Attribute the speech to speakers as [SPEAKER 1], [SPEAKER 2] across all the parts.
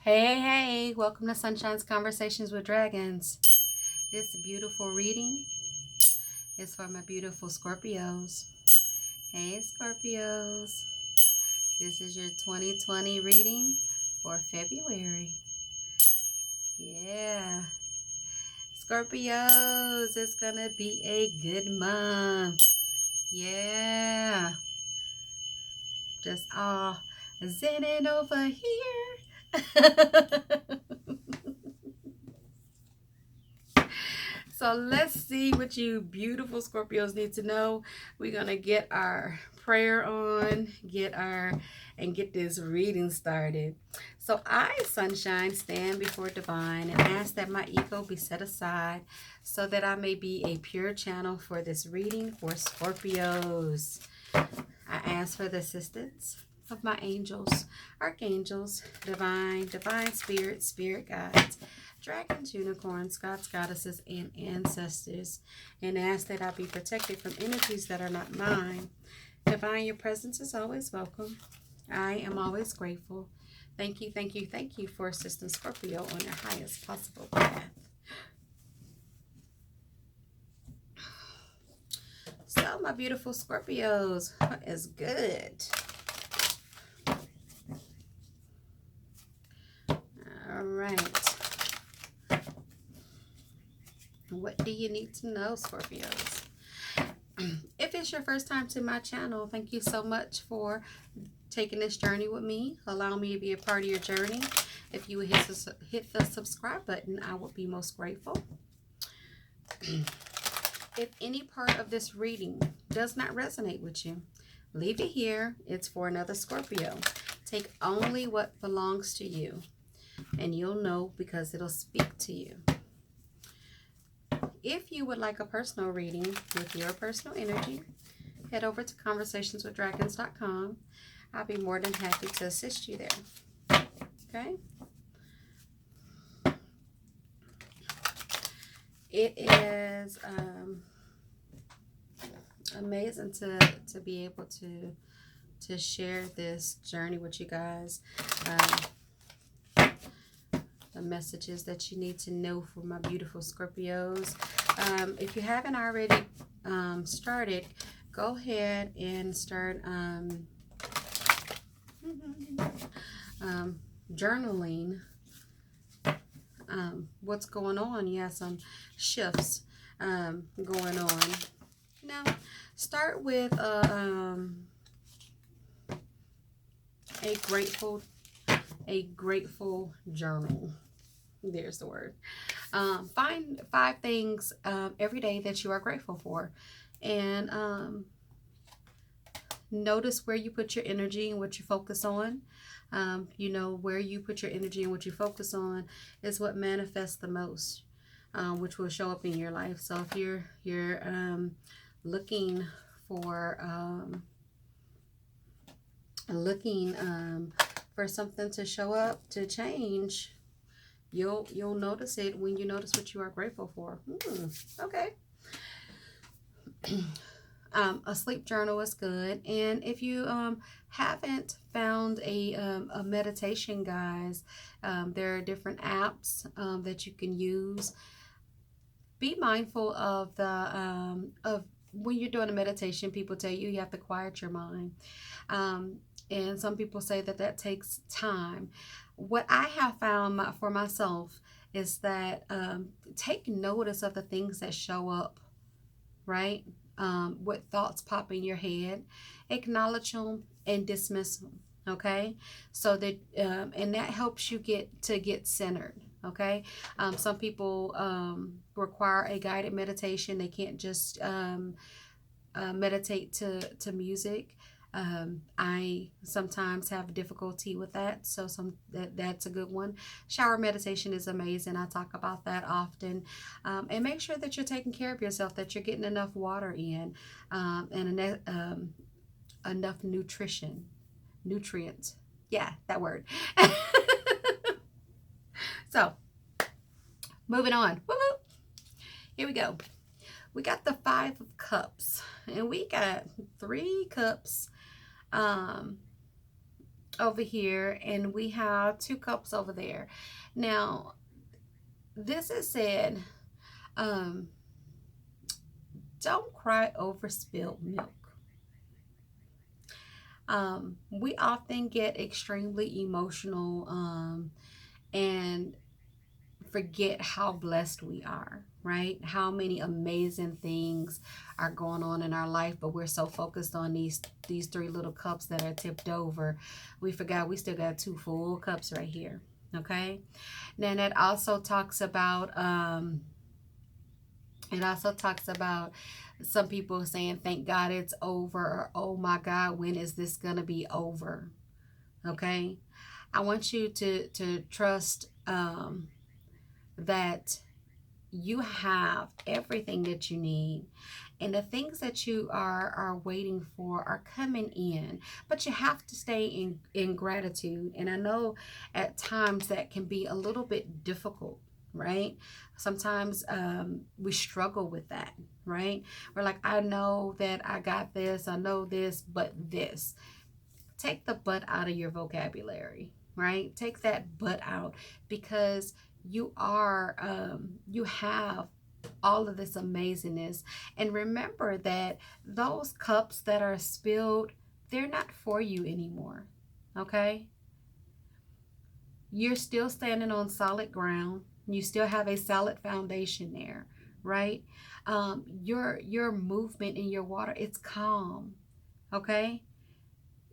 [SPEAKER 1] Hey, welcome to Sunshine's Conversations with Dragons. This beautiful reading is for my beautiful Scorpios. Hey, Scorpios. This is your 2020 reading for February. Yeah. Scorpios, it's going to be a good month. Yeah. Just all zenning over here. So let's see what you beautiful Scorpios need to know. We're going to get our prayer on, get this reading started. So I, Sunshine, stand before Divine and ask that my ego be set aside so that I may be a pure channel for this reading for Scorpios. I ask for the assistance of my angels, archangels, divine spirit, spirit guides, dragons, unicorns, gods, goddesses, and ancestors, and ask that I be protected from energies that are not mine. Divine, your presence is always welcome. I am always grateful. Thank you for assisting Scorpio on their highest possible path. So, my beautiful Scorpios, what is good? All right. What do you need to know, Scorpios? If it's your first time to my channel, thank you so much for taking this journey with me. Allow me to be a part of your journey. If you would hit the subscribe button, I would be most grateful. If any part of this reading does not resonate with you, leave it here. It's for another Scorpio. Take only what belongs to you, and you'll know because it'll speak to you. If you would like a personal reading with your personal energy, head over to conversationswithdragons.com. I'll be more than happy to assist you there. Okay? It is amazing to be able to share this journey with you guys. The messages that you need to know for my beautiful Scorpios. If you haven't already started, go ahead and start journaling what's going on. You have some shifts going on. Now, start with a grateful journal. There's the word. Find 5 things every day that you are grateful for, and notice where you put your energy and what you focus on. Where you put your energy and what you focus on is what manifests the most, which will show up in your life. So if you're looking for something to show up, to change, you'll notice it when you notice what you are grateful for. Okay. A sleep journal is good, and if you haven't found a meditation, guys, there are different apps that you can use. Be mindful of the of when you're doing a meditation. People tell you have to quiet your mind, and some people say that takes time. What I have found for myself is that take notice of the things that show up, right? What thoughts pop in your head, acknowledge them and dismiss them. Okay, so that and that helps you get centered. Okay, some people require a guided meditation. They can't just meditate to music. I sometimes have difficulty with that, so that's a good one. Shower meditation is amazing. I talk about that often. And make sure that you're taking care of yourself, that you're getting enough water in, and enough nutrients. Yeah, that word. So, moving on. Woo-hoo. Here we go. We got the 5 of Cups, and we got 3 cups over here, and we have 2 cups over there. Now, this is said, um, don't cry over spilled milk. We often get extremely emotional, and forget how blessed we are, right? How many amazing things are going on in our life, but we're so focused on these 3 little cups that are tipped over. We forgot we still got 2 full cups right here. Okay. Then it also talks about some people saying, thank God it's over, or oh my God, when is this gonna be over? Okay. I want you to trust that you have everything that you need, and the things that you are waiting for are coming in, but you have to stay in gratitude. And I know at times that can be a little bit difficult, right? Sometimes we struggle with that, right? We're like, I know that I got this, I know this, but this. Take the but out of your vocabulary, right? Take that but out, because you have all of this amazingness. And remember that those cups that are spilled, they're not for you anymore. Okay? You're still standing on solid ground. You still have a solid foundation there, right? Your movement in your water, it's calm. Okay?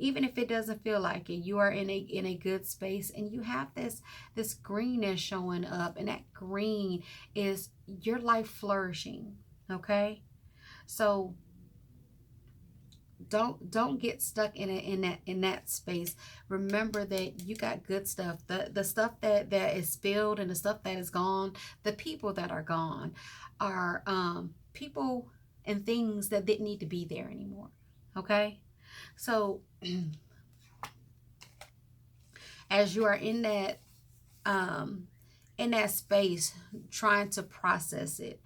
[SPEAKER 1] Even if it doesn't feel like it, you are in a good space, and you have this greenness showing up, and that green is your life flourishing. Okay, so don't get stuck in that space. Remember that you got good stuff. The stuff that is spilled and the stuff that is gone, the people that are gone are people and things that didn't need to be there anymore. Okay, so as you are in that space trying to process it,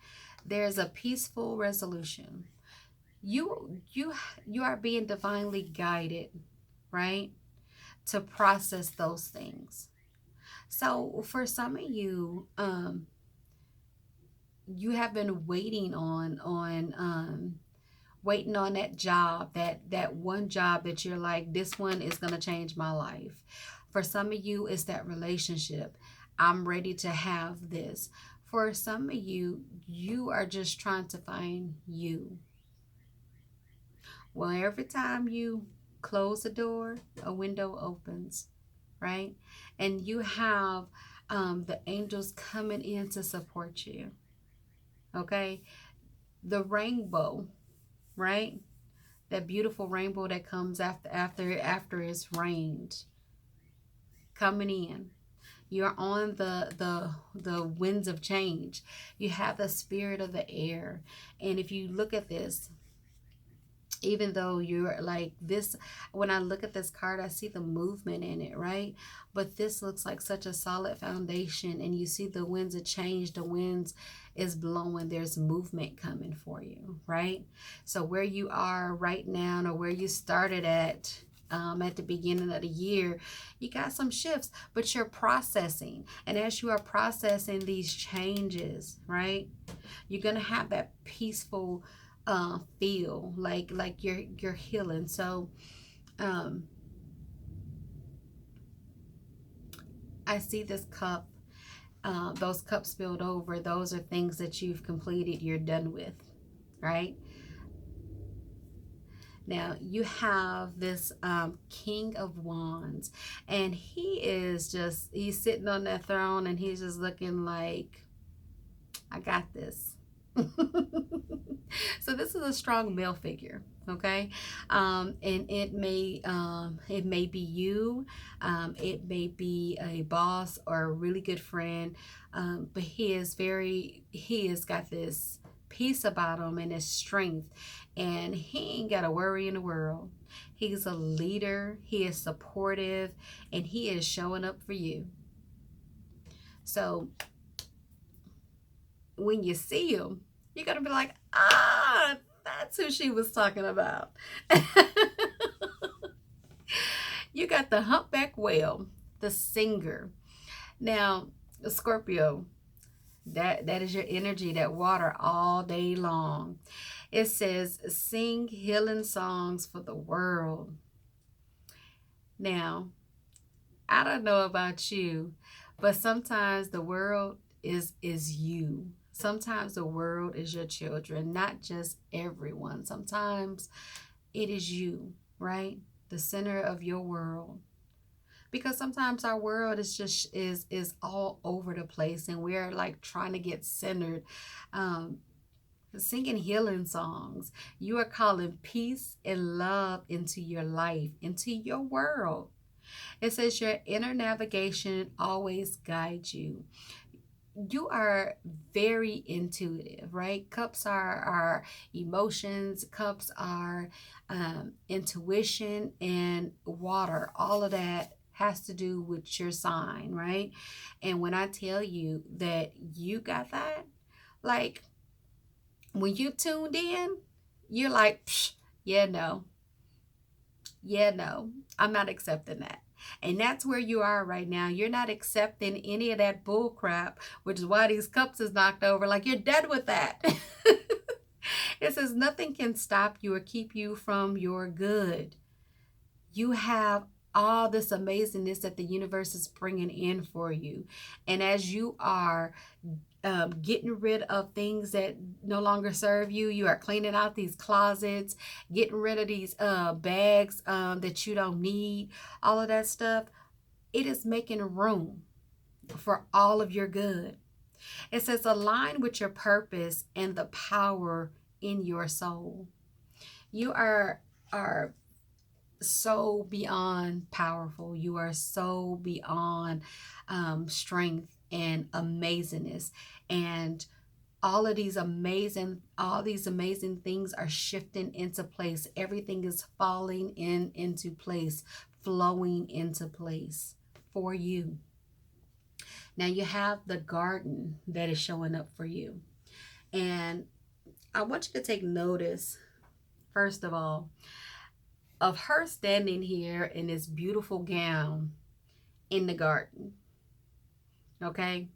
[SPEAKER 1] there's a peaceful resolution. You are being divinely guided, right, to process those things. So for some of you, you have been waiting on that job, that one job that you're like, this one is going to change my life. For some of you, it's that relationship. I'm ready to have this. For some of you, you are just trying to find you. Well, every time you close a door, a window opens, right? And you have the angels coming in to support you. Okay? The rainbow, right? That beautiful rainbow that comes after it's rained, coming in. You're on the winds of change. You have the spirit of the air. And if you look at this, even though you're like this, when I look at this card, I see the movement in it, right? But this looks like such a solid foundation, and you see the winds of change, the winds is blowing, there's movement coming for you, right? So where you are right now, or where you started at the beginning of the year, you got some shifts, but you're processing. And as you are processing these changes, right, you're gonna have that peaceful feel, like you're healing. So I see this cup, those cups spilled over, those are things that you've completed, you're done with, right? Now you have this King of Wands, and he's sitting on that throne, and he's just looking like, I got this. So this is a strong male figure, okay? And it may be you, it may be a boss or a really good friend, but he has got this peace about him and his strength, and he ain't got a worry in the world. He's a leader, he is supportive, and he is showing up for you. So when you see him, you're gonna be like, that's who she was talking about. You got the humpback whale, the singer. Now, Scorpio, that is your energy, that water all day long. It says, sing healing songs for the world. Now, I don't know about you, but sometimes the world is you. Sometimes the world is your children, not just everyone. Sometimes it is you, right? The center of your world. Because sometimes our world is just is all over the place and we're like trying to get centered. Um, Singing healing songs. You are calling peace and love into your life, into your world. It says your inner navigation always guides you. You are very intuitive, right? Cups are our emotions, cups are intuition, and water. All of that has to do with your sign, right? And when I tell you that you got that, like when you tuned in, you're like, psh, yeah, no, yeah, no, I'm not accepting that. And that's where you are right now. You're not accepting any of that bull crap, which is why these cups is knocked over. Like you're dead with that. It says nothing can stop you or keep you from your good. You have all this amazingness that the universe is bringing in for you. And as you are getting rid of things that no longer serve you, you are cleaning out these closets, getting rid of these bags that you don't need, all of that stuff. It is making room for all of your good. It says align with your purpose and the power in your soul. You are so beyond powerful. You are so beyond strength and amazingness. And all these amazing things are shifting into place. Everything is falling into place, flowing into place for you. Now you have the garden that is showing up for you. And I want you to take notice, first of all, of her standing here in this beautiful gown in the garden. Okay?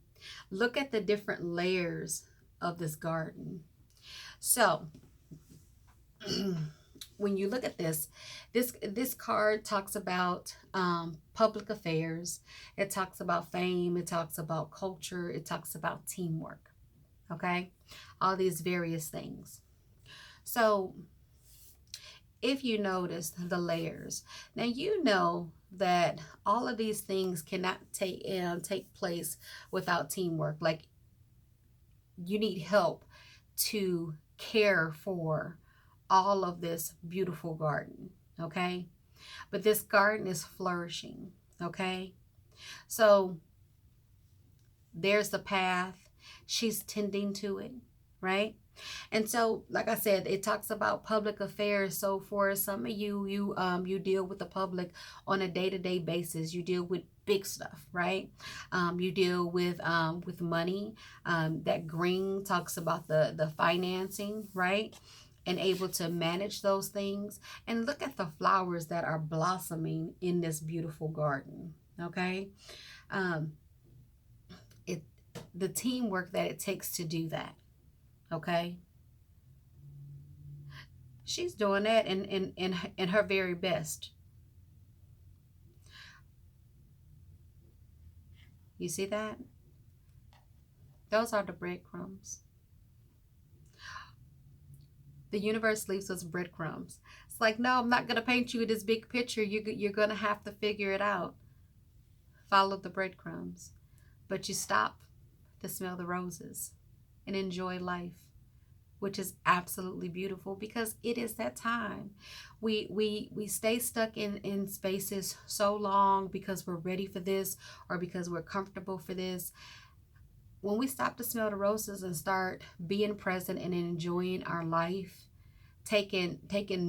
[SPEAKER 1] Look at the different layers of this garden. So, when you look at this card talks about public affairs. It talks about fame. It talks about culture. It talks about teamwork. Okay? All these various things. So, if you notice the layers, now you know that all of these things cannot take place without teamwork. Like you need help to care for all of this beautiful garden, okay? But this garden is flourishing, okay? So there's the path. She's tending to it, right? And so, like I said, it talks about public affairs. So for some of you, you deal with the public on a day-to-day basis. You deal with big stuff, right? You deal with money. That green talks about the financing, right? And able to manage those things. And look at the flowers that are blossoming in this beautiful garden, okay? It the teamwork that it takes to do that. Okay, she's doing that in her very best. You see that? Those are the breadcrumbs. The universe leaves us breadcrumbs. It's like, no, I'm not going to paint you this big picture. You're going to have to figure it out. Follow the breadcrumbs. But you stop to smell the roses and enjoy life, which is absolutely beautiful because it is that time. We stay stuck in spaces so long because we're ready for this or because we're comfortable for this. When we stop to smell the roses and start being present and enjoying our life, taking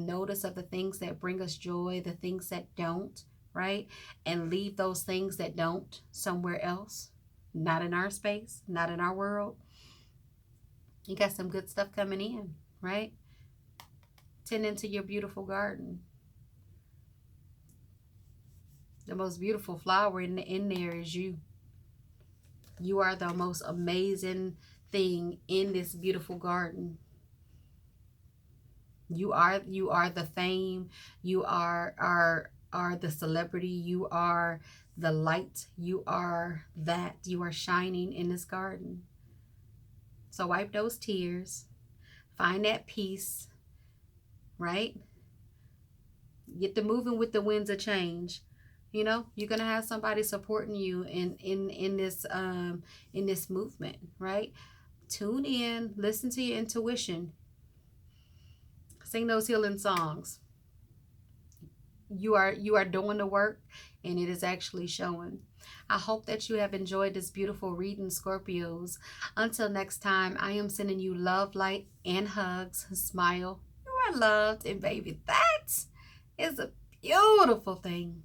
[SPEAKER 1] notice of the things that bring us joy, the things that don't, right? And leave those things that don't somewhere else, not in our space, not in our world. You got some good stuff coming in, right? Tend into your beautiful garden. The most beautiful flower in there is you. You are the most amazing thing in this beautiful garden. You are the fame. You are the celebrity. You are the light. You are that. You are shining in this garden. So wipe those tears. Find that peace, right? Get to moving with the winds of change. You know, you're gonna have somebody supporting you in this movement, right? Tune in, listen to your intuition, sing those healing songs. You are doing the work, and it is actually showing. I hope that you have enjoyed this beautiful reading, Scorpios. Until next time, I am sending you love, light, and hugs. Smile. You are loved, and baby, that is a beautiful thing.